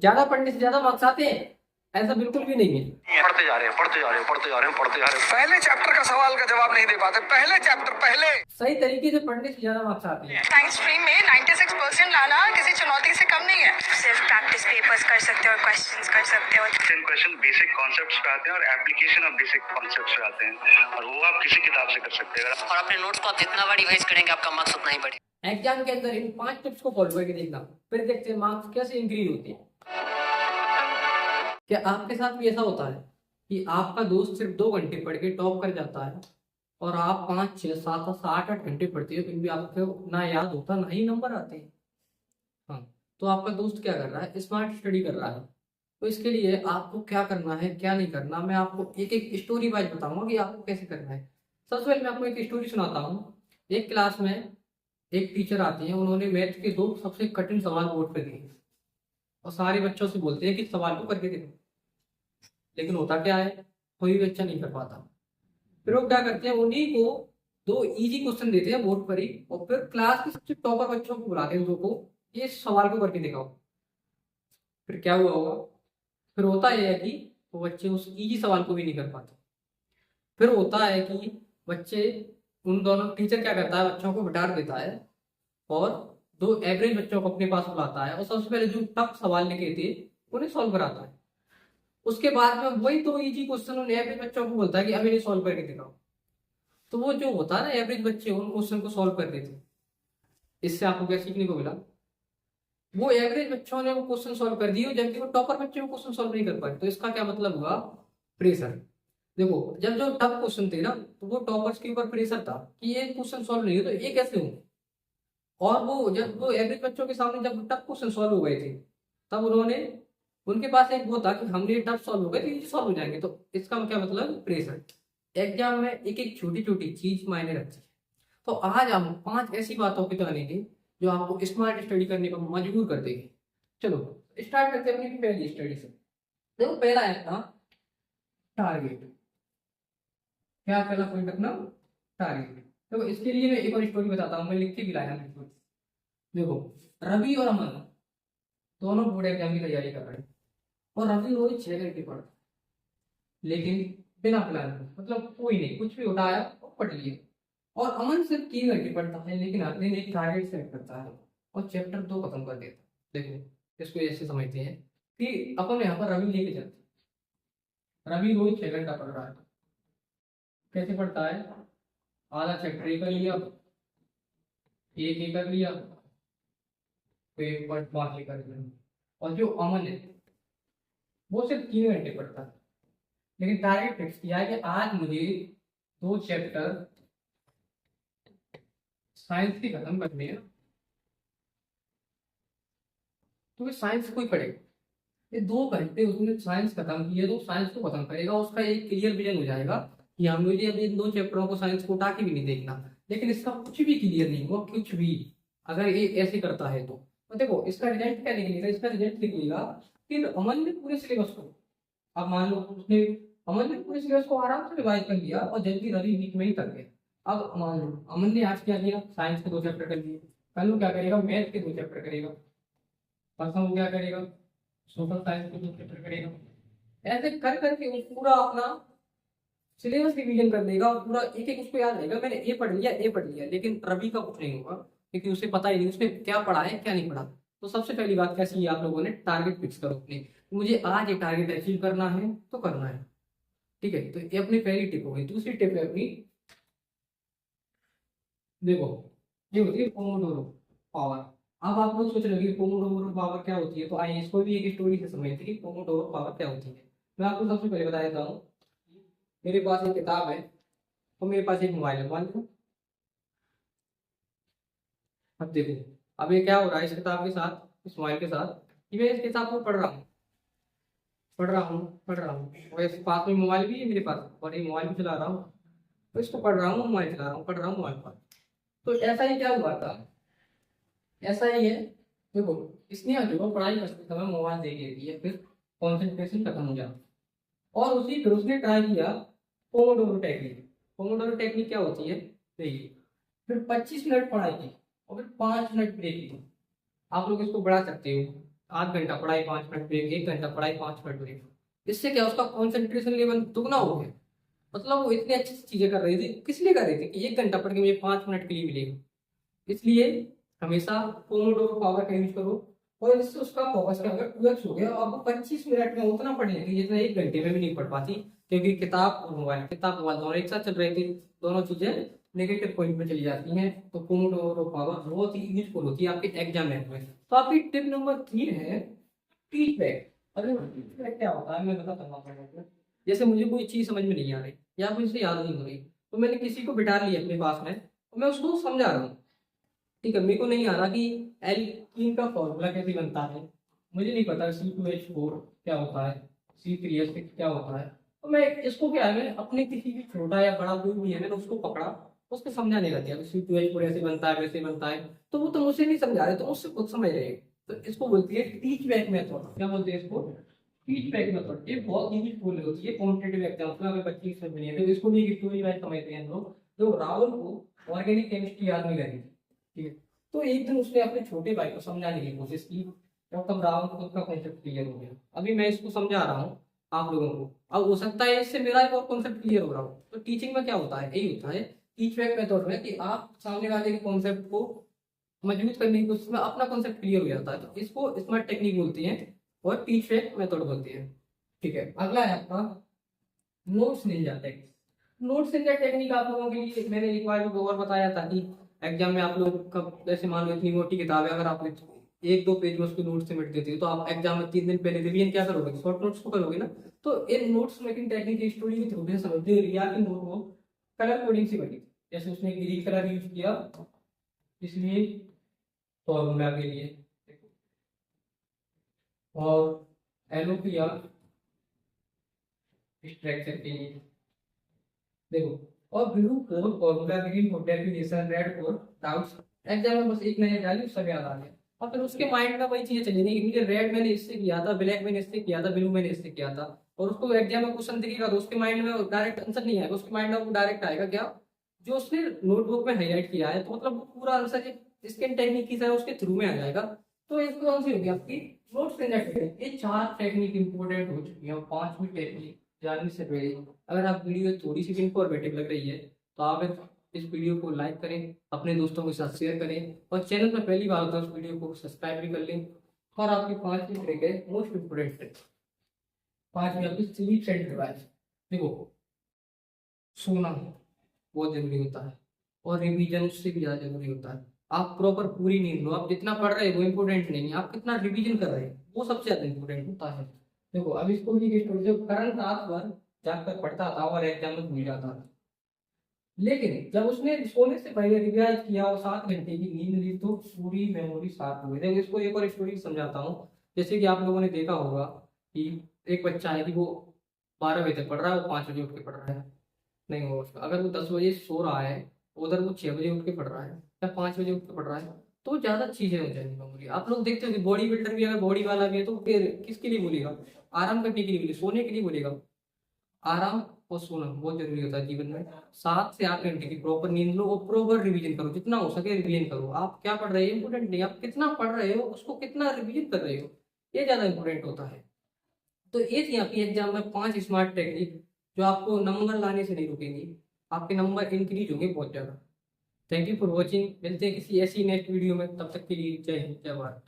ज्यादा पढ़ने से ज्यादा मार्क्स आते हैं, ऐसा बिल्कुल भी नहीं है। पढ़ते जा रहे हैं, पढ़ते जा रहे हैं, पढ़ते जा रहे हैं, पढ़ते जा रहे हैं, पहले चैप्टर का सवाल का जवाब नहीं दे पाते, पहले चैप्टर पहले। सही तरीके से पढ़ने से ज्यादा मार्क्स आते हैं। साइंस स्ट्रीम में 96% लाना किसी चुनौती से कम नहीं है। सिर्फ प्रैक्टिस पेपर्स कर सकते हो और क्वेश्चंस कर सकते हो। सेम क्वेश्चन बेसिक कॉन्सेप्ट्स पे आते हैं और एप्लीकेशन ऑफ बेसिक कॉन्सेप्ट्स पे आते हैं, और वो आप किसी किताब से कर सकते हैं। और अपने नोट्स को आप जितना बार रिवाइज करेंगे आपका मार्क्स उतना ही बढ़ेगा। एग्जाम के अंदर इन 5 टिप्स को फॉलो करके देखना, फिर देखते हैं मार्क्स कैसे इंक्रीज होते हैं। क्या आपके साथ भी ऐसा होता है कि आपका दोस्त सिर्फ 2 घंटे पढ़ के टॉप कर जाता है और आप 5, 6, 7, 8 घंटे पढ़ते हो, फिर भी आपको ना याद होता ना ही नंबर आते हैं। हाँ, तो आपका दोस्त क्या कर रहा है? स्मार्ट स्टडी कर रहा है। तो इसके लिए आपको क्या करना है, क्या नहीं करना, मैं आपको एक एक स्टोरी वाइज बताऊंगा कि आपको कैसे करना है। सबसे पहले मैं आपको एक स्टोरी सुनाता हूँ। एक क्लास में एक टीचर आती है, उन्होंने मैथ के 2 सबसे कठिन सवाल बोर्ड पे दिए और सारे बच्चों से बोलते हैं कि सवाल को करके देखो, लेकिन होता क्या है, कोई भी बच्चा नहीं कर पाता। फिर वो क्या करते हैं, उन्हीं को 2 इजी क्वेश्चन देते हैं बोर्ड पर ही, और फिर क्लास के सबसे टॉपर बच्चों को बुलाते हैं, उनको ये सवाल को करके दिखाओ। फिर क्या हुआ होगा? फिर होता यह है कि वो बच्चे उस इजी सवाल को भी नहीं कर पाते। फिर होता है कि बच्चे, उन दोनों, टीचर क्या करता है, बच्चों को बिठा देता है और 2 एवरेज बच्चों को अपने पास बुलाता है और सबसे पहले जो टफ सवाल लिखे थे उन्हें सॉल्व कराता है। उसके बाद में वही 2 इजी क्वेश्चन उन एवरेज बच्चों को बोलता है कि अब इन्हें सॉल्व करके दिखाओ। तो वो जो होता है ना, एवरेज बच्चे उन क्वेश्चन को सॉल्व कर देते। इससे आपको क्या सीखने को मिला? वो एवरेज बच्चों ने वो क्वेश्चन सॉल्व कर दिए, जबकि वो टॉपर बच्चे वो क्वेश्चन सॉल्व नहीं कर पाए। तो इसका क्या मतलब हुआ? प्रेशर। देखो, जब जो टफ क्वेश्चन थे ना, तो वो टॉपर्स के ऊपर प्रेशर था कि ये क्वेश्चन सॉल्व नहीं हो तो ये कैसे होंगे। और वो जब वो एवरेज बच्चों के सामने जब टफ क्वेश्चन सॉल्व हो गए थे, तब उन्होंने, उनके पास एक वो था कि हमने टफ सॉल्व हो गए तो ये सॉल्व हो जाएंगे। तो इसका क्या मतलब? प्रेशर। एग्जाम में एक एक छोटी छोटी चीज मायने रखती है। तो आज हम 5 ऐसी बातों पे जानेंगे जो आपको स्मार्ट स्टडी करने पर मजबूर कर देगी। चलो स्टार्ट करते हैं अपनी पहली स्टडी से। देखो, पहला है अपना टारगेट। क्या पहला पॉइंट अपना? टारगेट। देखो, इसके लिए मैं एक और स्टोरी बताता हूँ, मैं लिख के भी लाया हूँ। देखो, रवि और अमन दोनों बोर्ड एग्जाम की तैयारी कर रहे हैं और रवि रोज 6 घंटे पढ़ता है, लेकिन बिना प्लान, मतलब कोई नहीं, कुछ भी उठाया और पढ़ लिया। और अमन सिर्फ 3 घंटे पढ़ता है, लेकिन हर दिन एक टारगेट सेट करता है और चैप्टर 2 खत्म कर देता है। देखो, इसको ऐसे समझते हैं कि अपन यहाँ पर रवि लेके चलते हैं। रवि रोज 6 घंटा पढ़ रहा है। कैसे पढ़ता है? आधा चैप्टर एक कर लिया, एक कर लिया, तो एक पॉइंट बाकी कर लिया। और जो अमन है वो सिर्फ 3 घंटे पढ़ता है, लेकिन टारगेट फिक्स किया है कि आज मुझे 2 चैप्टर साइंस के खत्म करने हैं। तो ये साइंस को ही पढ़ेगा। ये 2 घंटे उसने साइंस खत्म की है, तो साइंस को खत्म करेगा। उसका एक क्लियर विजन हो जाएगा कि हाँ, मुझे अभी इन 2 चैप्टरों को साइंस को उठा के भी नहीं देखना। लेकिन इसका कुछ भी क्लियर नहीं हुआ, कुछ भी, अगर ये ऐसे करता है तो देखो इसका रिजल्ट क्या निकलेगा? इसका रिजल्ट निकलेगा कि अमन ने पूरे सिलेबस को, अब मान लो उसने, अमन ने पूरे सिलेबस को आराम से रिवाइज कर लिया और जल्दी रवि वीक में ही कर गया। अब मान लो अमन ने आज क्या किया, साइंस के 2 चैप्टर कर लिए, कल वो क्या करेगा, मैथ के 2 चैप्टर करेगा, परसों वो क्या करेगा, सोशल साइंस के 2 चैप्टर करेगा। ऐसे कर करके वो पूरा अपना सिलेबस रिवीजन कर देगा और पूरा एक एक उसको याद रहेगा, मैंने ये पढ़ लिया, ये पढ़ लिया। लेकिन रवि का कुछ नहीं होगा, क्योंकि उसे पता ही नहीं उसने क्या पढ़ा है क्या नहीं पढ़ा। तो सबसे पहली बात क्या चाहिए आप लोगों ने? टारगेट फिक्स करो अपने। मुझे आज ये टारगेट अचीव करना है तो करना है, ठीक है। तो ये अपनी पहली टिप हो गई। दूसरी टिप है अपनी, देखो, ये होती है पोमोडोरो पावर। अब आप लोग सोच रहे हो कि पोमोडोरो पावर क्या होती है, तो आइए इसको भी एक स्टोरी से समझते हैं कि पोमोडोरो पावर क्या होती है। मैं आपको सबसे पहले बता देता हूँ। मेरे पास एक किताब है और मेरे पास एक मोबाइल है, मान लो। अब देखो, अब ये क्या हो रहा है इस किताब के साथ, इस मोबाइल के साथ, कि मैं इस किताब को पढ़ रहा हूँ, पढ़ रहा हूँ, और इस पास में मोबाइल भी है मेरे पास और ये मोबाइल भी चला रहा हूँ। तो इसको पढ़ रहा हूँ, मोबाइल चला रहा हूँ, पढ़ रहा हूँ, मोबाइल पर। तो ऐसा ही क्या हुआ था, ऐसा ही है। देखो, इसने जो पढ़ाई करते समय मोबाइल दे के दिया, फिर कॉन्सेंट्रेशन खत्म हो जाता। और उसी फिर उसने ट्राई किया पोमोडोरो टेक्निक। पोमोडोरो टेक्निक क्या होती है? देखिए, फिर 25 मिनट पढ़ाई की और फिर 5 मिनट ब्रेक की। आप लोग इसको बढ़ा सकते हो, आध घंटा पढ़ाई 5 मिनट ब्रेक, 1 घंटा पढ़ाई 5 मिनट ब्रेक, इससे क्या उसका कंसंट्रेशन लेवल दुगना हो गया। मतलब वो इतनी अच्छी चीजें कर रही थी, किस लिए कर रही थी कि 1 घंटा पढ़ के मुझे 5 मिनट के लिए मिलेगा। इसलिए हमेशा पोमोडोरो पावर का यूज करो, और इससे उसका फोकस का अगर 2x हो गया, आपको 25 मिनट में उतना पढ़ लेगी जितना 1 घंटे में भी नहीं पढ़ पाती, क्योंकि किताब और मोबाइल दोनों एक साथ चल रही थी, दोनों चीजें नेगेटिव पॉइंट में चली जाती हैं। तो पोमोडोरो पावर बहुत ही यूजफुल होती है आपके एग्जाम में। तो आपकी टिप नंबर 3 है टीच बैक। अरे टीच बैक क्या होता है मैं बताता हूँ आपको। जैसे मुझे कोई चीज समझ में नहीं आ रही या मुझे याद नहीं हो रही, तो मैंने किसी को बिठा लिया अपने पास में, तो मैं उसको समझा रहा हूँ। ठीक है, मेरे को नहीं आ रहा कि एल्कीन का फॉर्मूला कैसे बनता है, मुझे नहीं पता C2H4 क्या होता है, C3H6 क्या होता है, तो मैं इसको क्या है, मैं अपने किसी भी छोटा या बड़ा कोई भी है मैंने उसको पकड़ा, उसको समझाने लग गया C2H4 ऐसे बनता है वैसे बनता है। तो वो तो मुझसे नहीं समझा रहे, तो मुझसे खुद समझ रहे हैं। तो इसको बोलती है टीच बैक मेथड। क्या बोलते हैं इसको? Teach back method. ये बहुत यूजफुल होती है कॉम्पिटिटिव एग्जाम्स में। अगर बच्चे समझ नहीं है तो इसको नहीं स्टोरी वाइज समझते हैं हम लोग। जो राहुल को ऑर्गेनिक केमिस्ट्री याद नहीं लगी, ठीक है, तो एक दिन उसने अपने छोटे भाई को समझाने की कोशिश की, तो तब राहुल को उसका कॉन्सेप्ट क्लियर हो गया। अभी मैं इसको समझा रहा हूँ आप लोगों को, अब हो सकता है इससे मेरा एक और कॉन्सेप्ट क्लियर हो रहा हो। तो टीचिंग में क्या होता है, यही होता है टीच बैक मेथड में, कि आप सामने वाले के कॉन्सेप्ट को मजबूत करने की कोशिश में अपना कॉन्सेप्ट क्लियर हो जाता है। तो इसको स्मार्ट टेक्निक बोलती है और टीच बैक मेथड बोलती है। ठीक है, अगला है आपका notes Ninja technique. Notes Ninja technique आप लोगों के लिए मैंने एक बार और बताया था कि एग्जाम में आप लोग का जैसे मान लो इतनी मोटी किताब है, अगर आप 1-2 पेज में उसको नोट से मिट देती हो, तो आप एग्जाम में 3 दिन पहले रिवीजन क्या करोगे, शॉर्ट नोट्स को करोगे ना। तो इन नोट्स मेकिंग टेक्निक की स्टोरी के थ्रू से समझते हैं। रिया की नोट वो कलर कोडिंग से बनी, जैसे उसने ग्रीन कलर यूज किया इसलिए फॉर्मूला के लिए, और येलो किया स्ट्रक्चर के लिए, देखो, और blue for formula, green for definition, red for doubts. Exam में बस एक नया वैल्यू सब याद आ गया, और फिर उसके माइंड में वही चीजें चली नहीं, मुझे रेड मैंने इससे किया था, ब्लैक मैंने इससे किया था, ब्लू मैंने इससे किया था। और उसको एग्जाम में क्वेश्चन दिखेगा तो उसके माइंड में डायरेक्ट आंसर नहीं आएगा, उसके माइंड में वो डायरेक्ट आएगा क्या, जो उसने नोटबुक में हाईलाइट किया है। तो मतलब वो पूरा आंसर स्कैन टेक्निक की तरह उसके थ्रू में आ जाएगा। तो इसको कौन सी होगी आपकी नोट्स टेक्निक। ये 4 टेक्निक इंपोर्टेंट हो चुकी है। 5वीं टेक्निक जानने से पहले, अगर आप वीडियो थोड़ी सी इंफॉर्मेटिव लग रही है तो आप इस वीडियो को लाइक करें, अपने दोस्तों के साथ शेयर करें, और चैनल पर पहली बार तो इस वीडियो को सब्सक्राइब भी कर लें। और आपकी 5वीं ट्रिक है मोस्ट इंपोर्टेंट ट्रिक, 5वीं आपकी स्लीप एंड रिवाइज। देखो, सोना बहुत जरूरी होता है और रिवीजन उससे भी ज्यादा जरूरी होता है। आप प्रॉपर पूरी नींद लो, आप जितना पढ़ रहे हो वो इंपोर्टेंट नहीं है, आप कितना रिवीजन कर रहे हैं वो सबसे ज्यादा इंपोर्टेंट होता है। देखो, अब इसको की स्टोरी, जब करण रात भर जाकर पढ़ता था और एग्जाम में भूल जाता था, लेकिन जब उसने सोने से पहले रिवाइज किया और 7 घंटे की नींद ली तो पूरी मेमोरी शार्प हो गई। देखो, इसको एक और स्टोरी समझाता हूँ। जैसे कि आप लोगों ने देखा होगा कि एक बच्चा है कि वो 12 बजे तक पढ़ रहा है, वो 5 बजे उठ के पढ़ रहा है, नहीं होगा उसका। अगर वो 10 बजे सो रहा है, उधर वो 6 बजे उठ के पढ़ रहा है या 5 बजे उठ के पढ़ रहा है, तो ज्यादा चीजें हो जाएंगी मेमोरी। आप लोग देखते हो कि बॉडी बिल्डर भी अगर बॉडी वाला भी है तो फिर किसके लिए बोलेगा, आराम करने के लिए बोलेगा, सोने के लिए बोलेगा। आराम और सोना बहुत जरूरी होता है जीवन में। 7 से 8 घंटे की प्रॉपर नींद लो और प्रॉपर रिवीजन करो, जितना हो सके रिवीजन करो। आप क्या पढ़ रहे हो इंपोर्टेंट नहीं, आप कितना पढ़ रहे हो उसको कितना रिवीजन कर रहे हो, ये ज्यादा इंपोर्टेंट होता है। तो ये थी आपकी एग्जाम में 5 स्मार्ट टेक्निक जो आपको नंबर लाने से नहीं रुकेंगी, आपके नंबर इंक्रीज होंगे बहुत ज्यादा। Thank you for watching. मिलते हैं किसी ऐसी नेक्स्ट वीडियो में, तब तक के लिए जय हिंद, जय भारत।